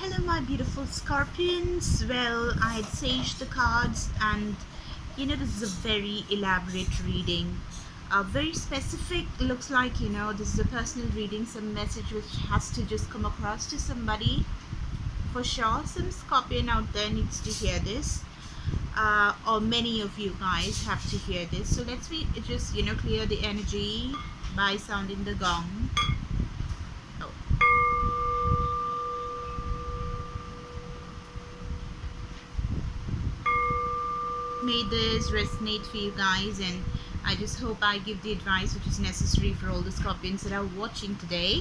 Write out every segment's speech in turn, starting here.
Hello my beautiful scorpions. Well, I had saged the cards, and this is a very elaborate reading. Very specific. Looks like this is a personal reading, some message which has to just come across to somebody for sure. Some scorpion out there needs to hear this, or many of you guys have to hear this. So let's just clear the energy by sounding the gong. Oh. May this resonate for you guys, and I just hope I give the advice which is necessary for all the scorpions that are watching today.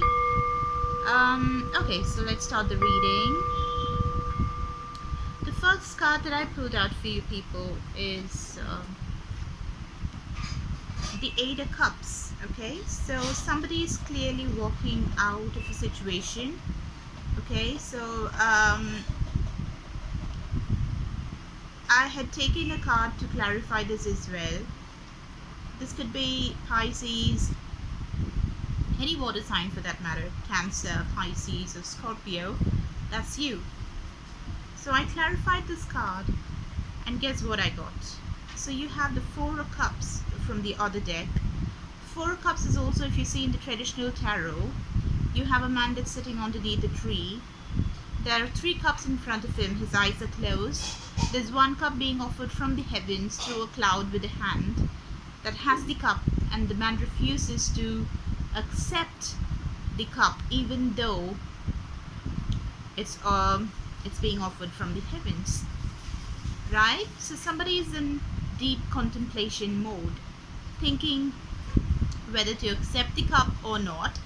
Okay, so let's start the reading. The first card that I pulled out for you people is the Eight of Cups. Okay, so somebody is clearly walking out of a situation. Okay, so I had taken a card to clarify this as well. This could be Pisces, any water sign for that matter, Cancer, Pisces, or Scorpio. That's you. So I clarified this card, and guess what I got? So you have the Four of Cups from the other deck. Four of Cups is also, if you see in the traditional tarot, you have a man that's sitting underneath a tree. There are three cups in front of him. His eyes are closed. There's one cup being offered from the heavens through a cloud with a hand that has the cup, and the man refuses to accept the cup even though it's being offered from the heavens, right? So somebody is in deep contemplation mode, thinking whether to accept the cup or not.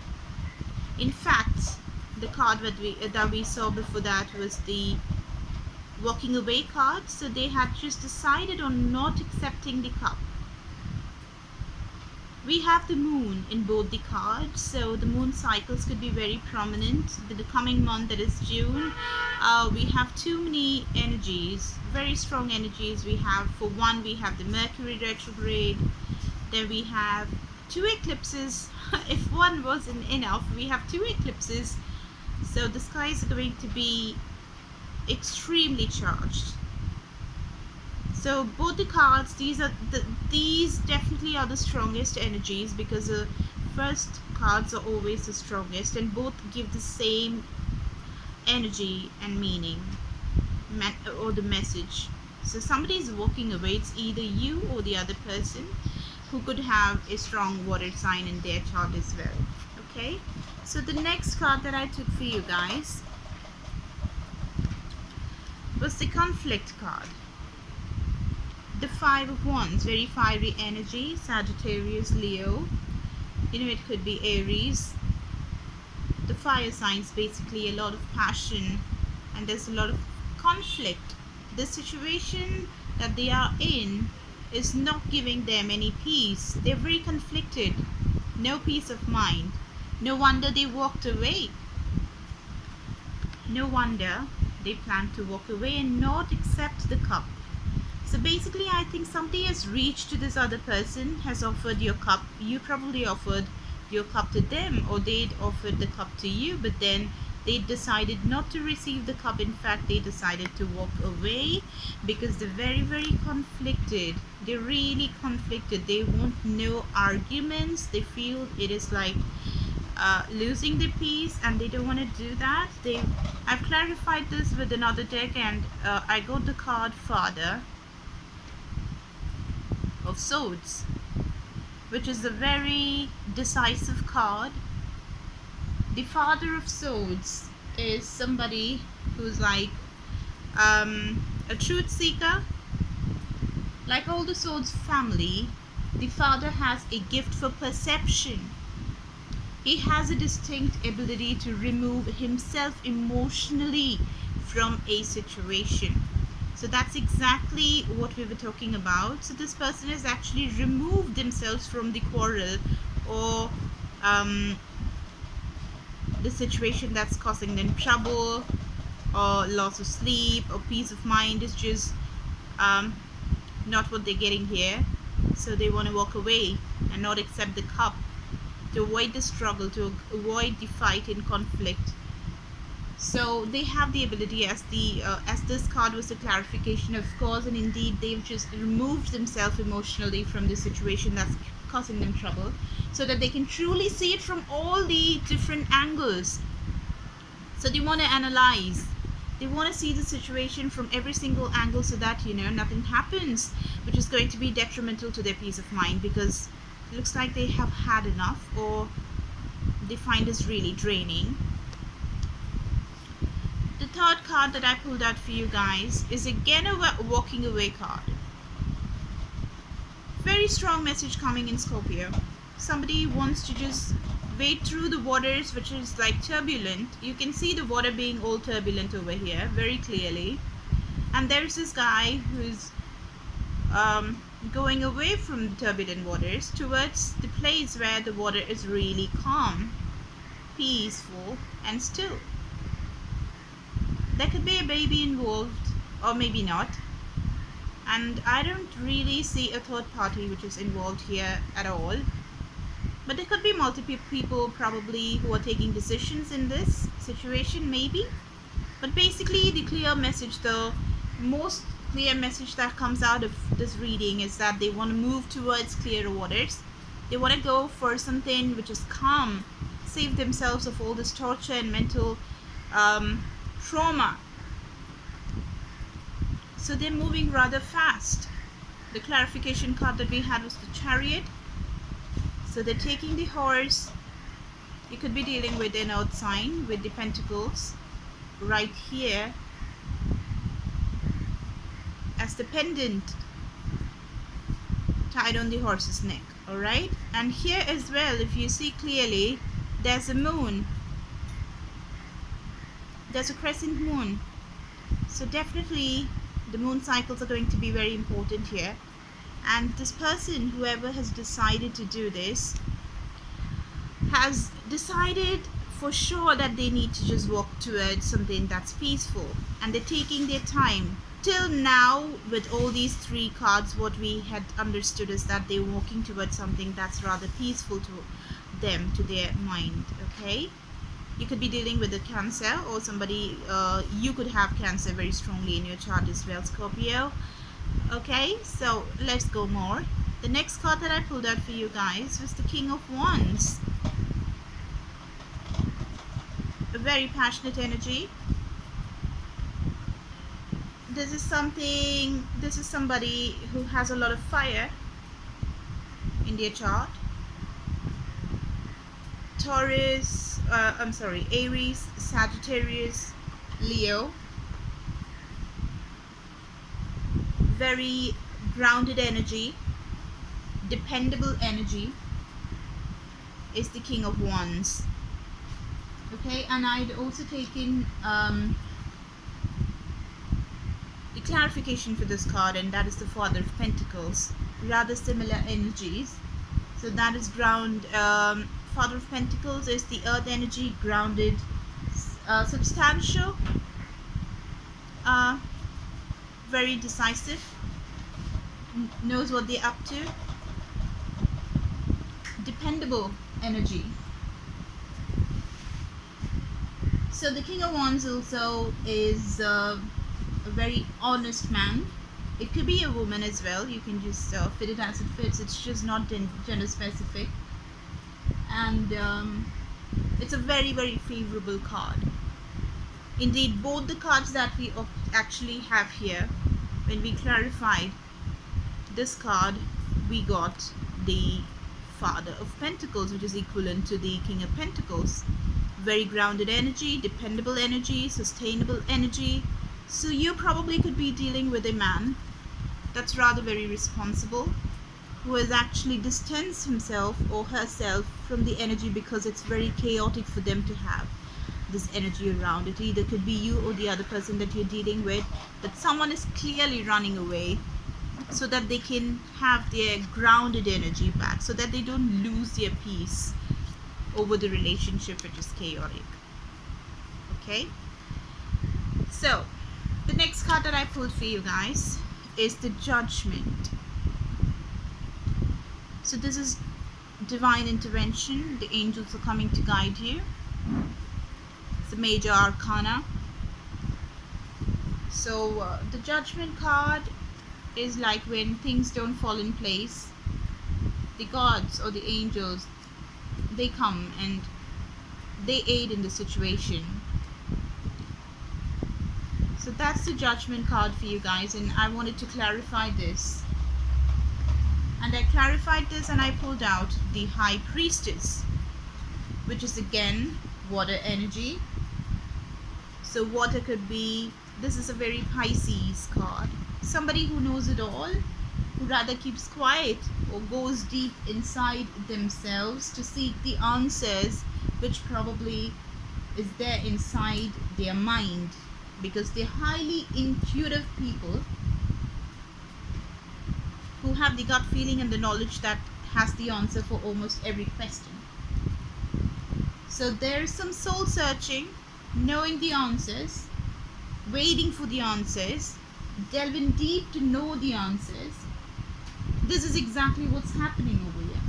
In fact, the card that we saw before that was the walking away card. So they had just decided on not accepting the cup. We have the moon in both the cards, so the moon cycles could be very prominent. The coming month, that is June, we have too many energies, very strong energies. We have, for one, we have the Mercury retrograde. Then we have two eclipses. If one wasn't enough, we have two eclipses. So the sky is going to be extremely charged. So both the cards, these definitely are the strongest energies, because the first cards are always the strongest, and both give the same energy and meaning, or the message. So somebody is walking away. It's either you or the other person, who could have a strong water sign in their chart as well. Okay, so the next card that I took for you guys was the conflict card. The Five of Wands, very fiery energy, Sagittarius, Leo. It could be Aries. The fire signs, basically a lot of passion, and there's a lot of conflict. The situation that they are in is not giving them any peace. They're very conflicted, no peace of mind. No wonder they walked away. No wonder they plan to walk away and not accept the cup. So basically, I think somebody has reached to this other person, has offered your cup. You probably offered your cup to them, or they'd offered the cup to you, but then they decided not to receive the cup. In fact, they decided to walk away because they're very, very conflicted. They're really conflicted. They want no arguments. They feel it is like losing the peace, and they don't want to do that. I've clarified this with another deck, and I got the card Father of Swords, which is a very decisive card. The Father of Swords is somebody who's like a truth seeker. Like all the Swords family, the Father has a gift for perception. He has a distinct ability to remove himself emotionally from a situation. So that's exactly what we were talking about. So this person has actually removed themselves from the quarrel, or the situation that's causing them trouble, or loss of sleep, or peace of mind is just not what they're getting here. So they want to walk away and not accept the cup, to avoid the struggle, to avoid the fight and conflict. So they have the ability, as this card was the clarification, of course, and indeed they've just removed themselves emotionally from the situation that's causing them trouble, so that they can truly see it from all the different angles. So they want to analyze, they want to see the situation from every single angle, so that nothing happens which is going to be detrimental to their peace of mind, because it looks like they have had enough, or they find this really draining. The third card that I pulled out for you guys is again a walking away card. Very strong message coming in, Scorpio. Somebody wants to just wade through the waters, which is like turbulent. You can see the water being all turbulent over here very clearly. And there's this guy who's going away from the turbulent waters towards the place where the water is really calm, peaceful, and still. There could be a baby involved, or maybe not. And I don't really see a third party which is involved here at all. But there could be multiple people probably who are taking decisions in this situation, maybe. But basically the clear message, the most clear message that comes out of this reading is that they want to move towards clearer waters. They want to go for something which is calm, save themselves of all this torture and mental trauma. So they're moving rather fast. The clarification card that we had was the Chariot. So they're taking the horse. You could be dealing with an earth sign with the pentacles right here as the pendant tied on the horse's neck. Alright, and here as well, if you see clearly, there's a moon. There's a crescent moon. So definitely the moon cycles are going to be very important here. And this person, whoever has decided to do this, has decided for sure that they need to just walk towards something that's peaceful. And they're taking their time. Till now, with all these three cards, what we had understood is that they're walking towards something that's rather peaceful to them, to their mind. Okay? You could be dealing with a Cancer, or somebody, you could have Cancer very strongly in your chart as well, Scorpio. Okay, so let's go more. The next card that I pulled out for you guys was the King of Wands. A very passionate energy. This is somebody who has a lot of fire in their chart. Aries, Sagittarius, Leo. Very grounded energy, dependable energy is the King of Wands. Okay, and I'd also taken the clarification for this card, and that is the Father of Pentacles. Rather similar energies. So that is ground. Father of Pentacles is the earth energy, grounded, substantial, very decisive, knows what they're up to, dependable energy. So the King of Wands also is a very honest man. It could be a woman as well. You can just fit it as it fits. It's just not gender specific. And it's a very, very favorable card. Indeed, both the cards that we actually have here, when we clarified this card, we got the Father of Pentacles, which is equivalent to the King of Pentacles. Very grounded energy, dependable energy, sustainable energy. So you probably could be dealing with a man that's rather very responsible, who has actually distanced himself or herself from the energy because it's very chaotic for them to have this energy around. It either could be you or the other person that you're dealing with, that someone is clearly running away so that they can have their grounded energy back, so that they don't lose their peace over the relationship which is chaotic. Okay, so the next card that I pulled for you guys is the Judgment. So this is divine intervention. The angels are coming to guide you. It's a major arcana. So the Judgment card is like when things don't fall in place, the gods or the angels, they come and they aid in the situation. So that's the Judgment card for you guys, and I wanted to clarify this. And I clarified this and I pulled out the High Priestess, which is again water energy. So water could be, this is a very Pisces card. Somebody who knows it all, who rather keeps quiet or goes deep inside themselves to seek the answers, which probably is there inside their mind, because they're highly intuitive people who have the gut feeling and the knowledge that has the answer for almost every question. So there's some soul searching, knowing the answers, waiting for the answers, delving deep to know the answers. This is exactly what's happening over here.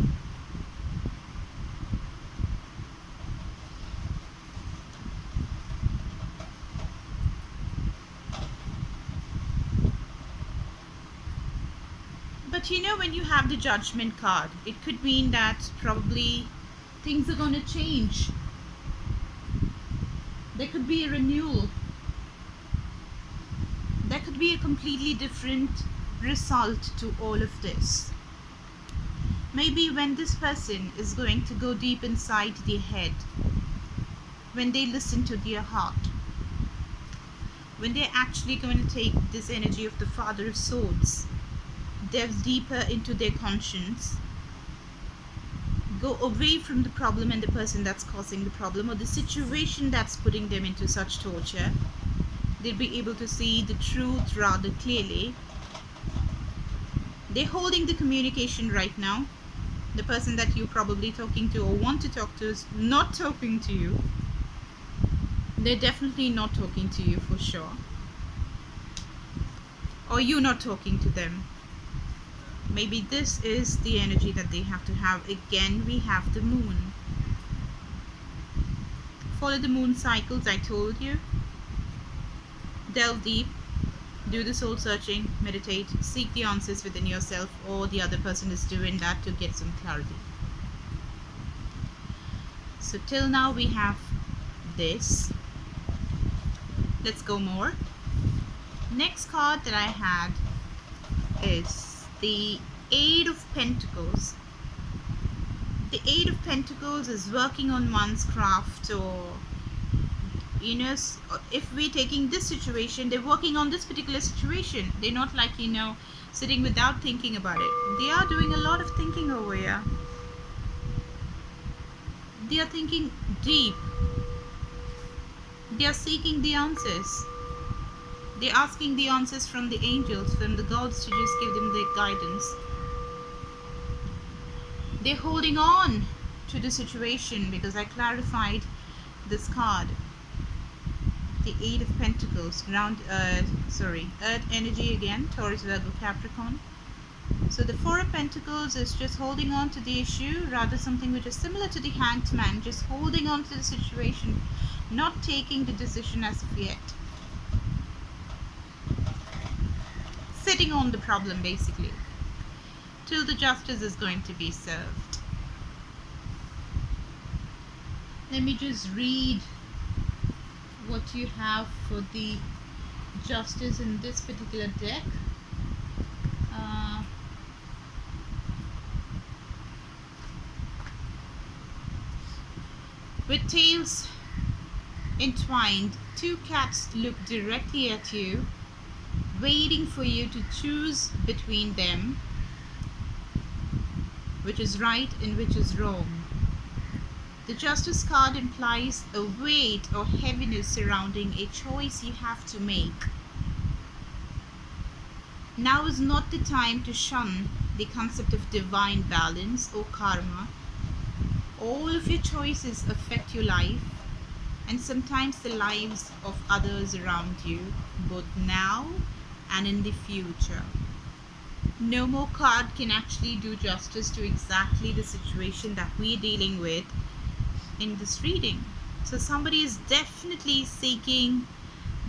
But you know, when you have the Judgment card, it could mean that probably things are going to change. There could be a renewal. There could be a completely different result to all of this. Maybe when this person is going to go deep inside their head, when they listen to their heart, when they're actually going to take this energy of the Father of Swords, delve deeper into their conscience, go away from the problem and the person that's causing the problem or the situation that's putting them into such torture, they'll be able to see the truth rather clearly. They're holding the communication right now. The person that you're probably talking to or want to talk to is not talking to you. They're definitely not talking to you for sure. Or you're not talking to them. Maybe this is the energy that they have to have. Again, we have the moon. Follow the moon cycles, I told you. Delve deep, do the soul searching, meditate, seek the answers within yourself, or the other person is doing that to get some clarity. So till now we have this. Let's go more. Next card that I had is the Eight of Pentacles. The Eight of Pentacles is working on one's craft, or you know, if we're taking this situation, they're working on this particular situation. They're not like, you know, sitting without thinking about it. They are doing a lot of thinking over here. They are thinking deep. They are seeking the answers. They're asking the answers from the angels, from the gods, to just give them the guidance. They're holding on to the situation because I clarified this card. The Eight of Pentacles, Earth energy again, Taurus, Virgo, Capricorn. So the Four of Pentacles is just holding on to the issue, rather something which is similar to the Hanged Man, just holding on to the situation, not taking the decision as of yet. Sitting on the problem basically, till the justice is going to be served. Let me just read what you have for the justice in this particular deck. With tails entwined, two cats look directly at you, waiting for you to choose between them, which is right and which is wrong. The Justice card implies a weight or heaviness surrounding a choice you have to make. Now is not the time to shun the concept of divine balance or karma. All of your choices affect your life and sometimes the lives of others around you, both now and in the future. No more card can actually do justice to exactly the situation that we're dealing with in this reading. So somebody is definitely seeking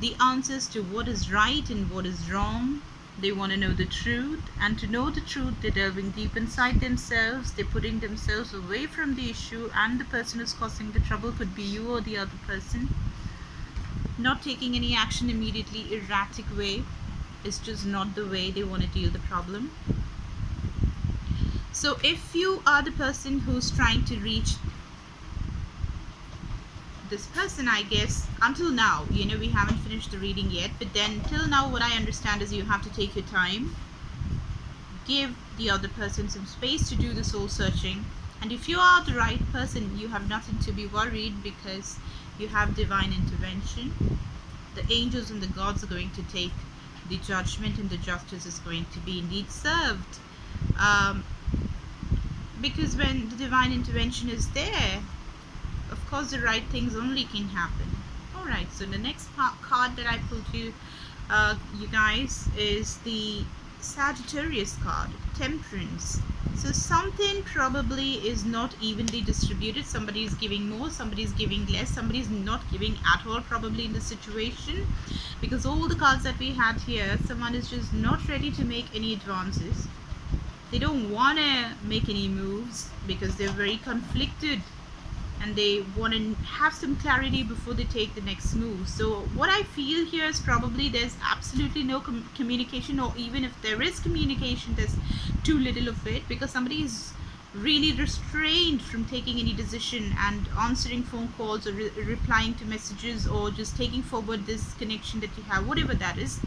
the answers to what is right and what is wrong. They want to know the truth, and to know the truth, they're delving deep inside themselves. They're putting themselves away from the issue, and the person who's causing the trouble could be you or the other person. Not taking any action immediately, erratic way, is just not the way they want to deal the problem. So if you are the person who's trying to reach this person, I guess, until now, we haven't finished the reading yet, but then till now what I understand is you have to take your time, give the other person some space to do the soul searching, and if you are the right person, you have nothing to be worried, because you have divine intervention. The angels and the gods are going to take the judgment, and the justice is going to be indeed served, because when the divine intervention is there, of course the right things only can happen. Alright, so the next card that I pulled you guys, is the Sagittarius card, Temperance. So something probably is not evenly distributed. Somebody is giving more, somebody is giving less, somebody is not giving at all probably in this situation, because all the cards that we had here, someone is just not ready to make any advances. They don't want to make any moves because they're very conflicted, and they want to have some clarity before they take the next move. So what I feel here is probably there's absolutely no communication, or even if there is communication, there's too little of it, because somebody is really restrained from taking any decision and answering phone calls, or replying to messages, or just taking forward this connection that you have, whatever that is.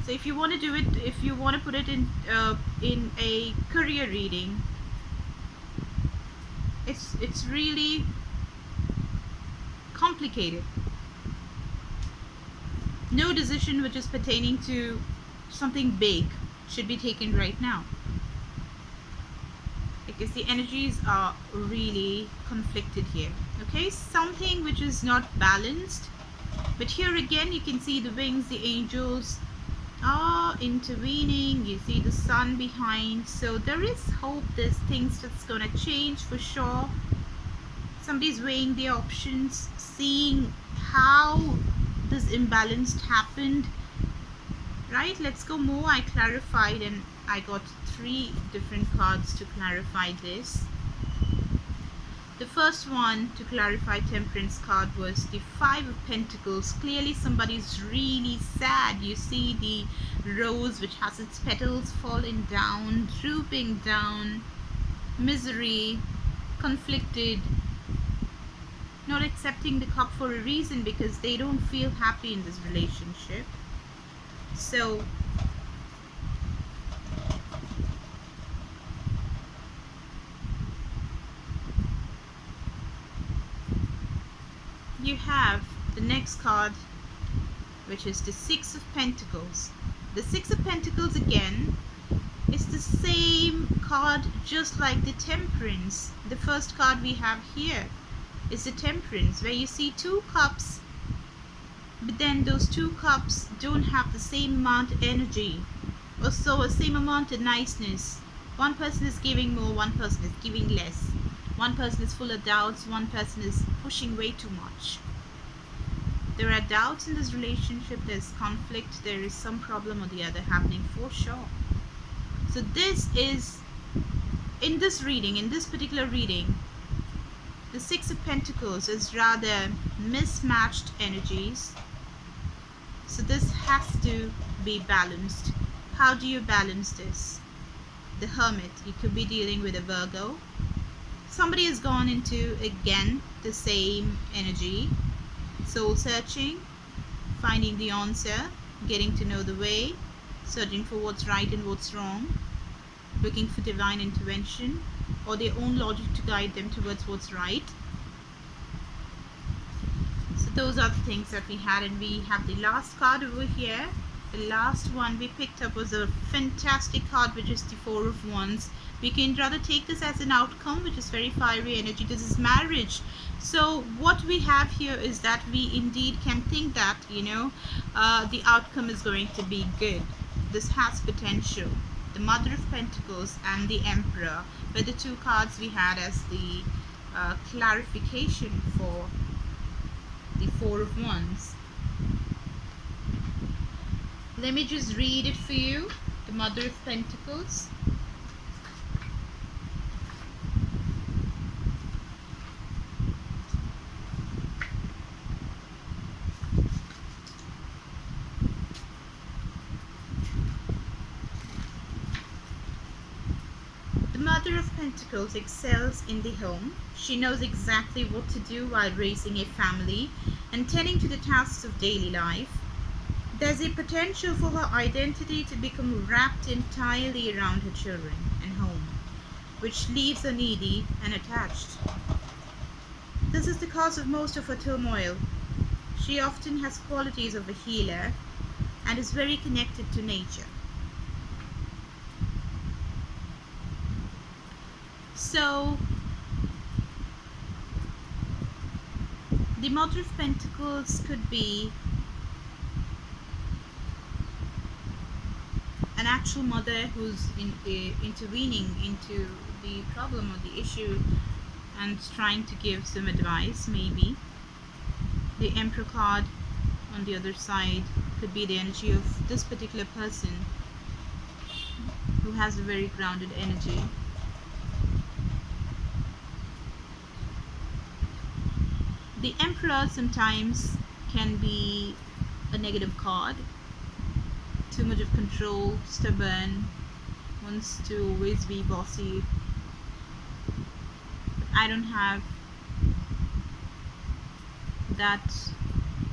So if you want to do it, if you want to put it in a career reading, it's really complicated. No decision which is pertaining to something big should be taken right now, because the energies are really conflicted here. Okay, something which is not balanced. But here again, you can see the wings, the angels are intervening. You see the sun behind, so there is hope. There's things that's gonna change for sure. Somebody's weighing the options, seeing how this imbalanced happened. Right, let's go more. I clarified, and I got 3 different cards to clarify this. The first one to clarify Temperance card was the 5 of Pentacles. Clearly somebody's really sad. You see the rose which has its petals falling down, drooping down, misery, conflicted, not accepting the cup for a reason, because they don't feel happy in this relationship. So you have the next card, which is the 6 of Pentacles. The 6 of Pentacles again is the same card just like the Temperance. The first card we have here is the Temperance, where you see 2 cups, but then those 2 cups don't have the same amount of energy, or so a same amount of niceness. One person is giving more, one person is giving less. One person is full of doubts, one person is pushing way too much. There are doubts in this relationship, there's conflict, there is some problem or the other happening for sure. So this is, in this reading, in this particular reading, the 6 of Pentacles is rather mismatched energies. So this has to be balanced. How do you balance this? The Hermit, you could be dealing with a Virgo. Somebody has gone into, again, the same energy. Soul searching, finding the answer, getting to know the way, searching for what's right and what's wrong, looking for divine intervention or their own logic to guide them towards what's right. So those are the things that we had, and we have the last card over here. The last one we picked up was a fantastic card, which is the 4 of Wands. We can rather take this as an outcome, which is very fiery energy. This is marriage. So what we have here is that we indeed can think that, the outcome is going to be good. This has potential. The Mother of Pentacles and the Emperor were the 2 cards we had as the clarification for the Four of Wands. Let me just read it for you. The Mother of Pentacles. The Mother of Pentacles excels in the home. She knows exactly what to do while raising a family and tending to the tasks of daily life. There's a potential for her identity to become wrapped entirely around her children and home, which leaves her needy and attached. This is the cause of most of her turmoil. She often has qualities of a healer and is very connected to nature. So, the Mother of Pentacles could be an actual mother who's intervening into the problem or the issue and trying to give some advice, maybe. The Emperor card on the other side could be the energy of this particular person who has a very grounded energy. The Emperor sometimes can be a negative card. Too much of control, stubborn, wants to always be bossy. But I don't have that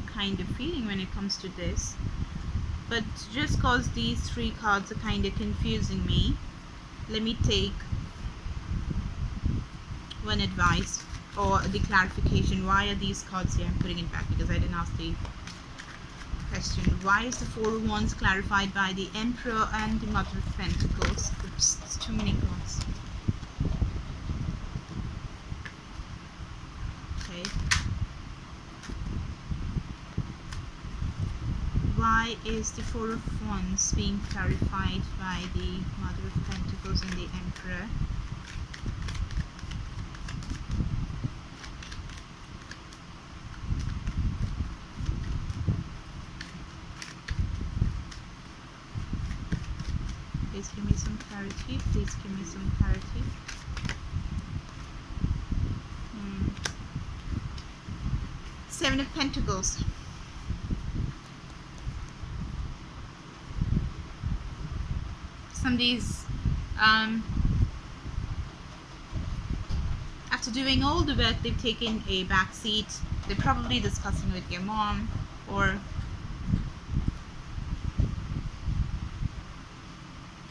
kind of feeling when it comes to this. But just cause these three cards are kind of confusing me, let me take one advice or the clarification. Why are these cards here? I'm putting it back because I didn't ask the question. Why is the Four of Wands clarified by the Emperor and the Mother of Pentacles? Oops, it's too many cards. Okay. Why is the Four of Wands being clarified by the Mother of Pentacles and the Emperor? Please give me some clarity. Please give me some clarity. Seven of Pentacles. Somebody's after doing all the work, they've taken a back seat. They're probably discussing with your mom or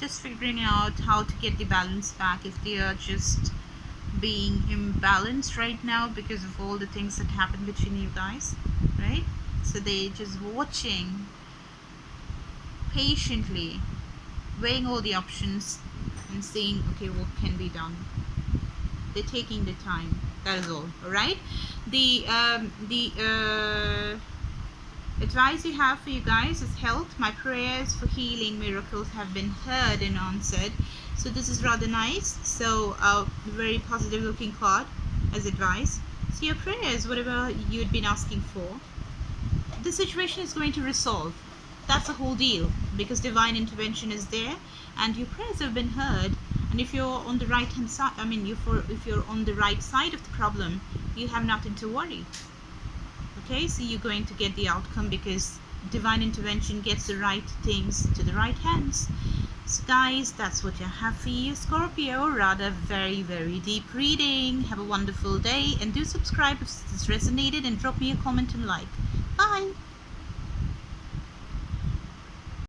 just figuring out how to get the balance back if they are just being imbalanced right now because of all the things that happened between you guys, right? So they're just watching patiently, weighing all the options and seeing, okay, what can be done. They're taking the time, that is all right? The advice you have for you guys is health. My prayers for healing miracles have been heard and answered. So this is rather nice. So very positive looking card as advice. So your prayers, whatever you'd been asking for, the situation is going to resolve. That's the whole deal, because divine intervention is there and your prayers have been heard. And if you're on the right hand side, I mean, if you're on the right side of the problem, you have nothing to worry. Okay, so you're going to get the outcome because divine intervention gets the right things to the right hands. So guys, that's what I have for you, Scorpio. Rather very, very deep reading. Have a wonderful day and do subscribe if this resonated and drop me a comment and like. Bye.